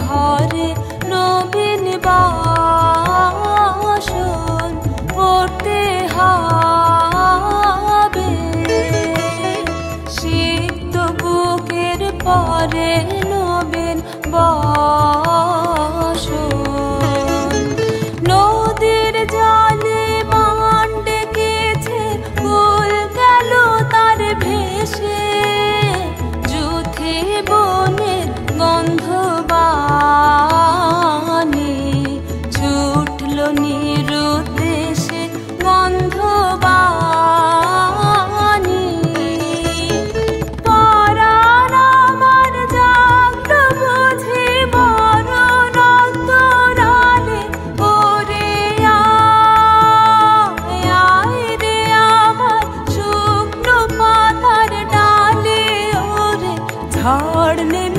ঘরে নবীন বাসন করতে হবে। সিক্ত বুকের পরে নবীন বাসন। নদীর জলে মান ডেকেছে, ফুল গেল তার ভেসে। যুথি বনের গন্ধবাণী ছুটল নিরুদ্দেশে গন্ধবাণী। পরাণ আমার জাগলো বুঝি মরণ অন্তরালে। ওরে আয় রে আমার শুকনো পাতার ডালে। ওরে ঝড় নেমে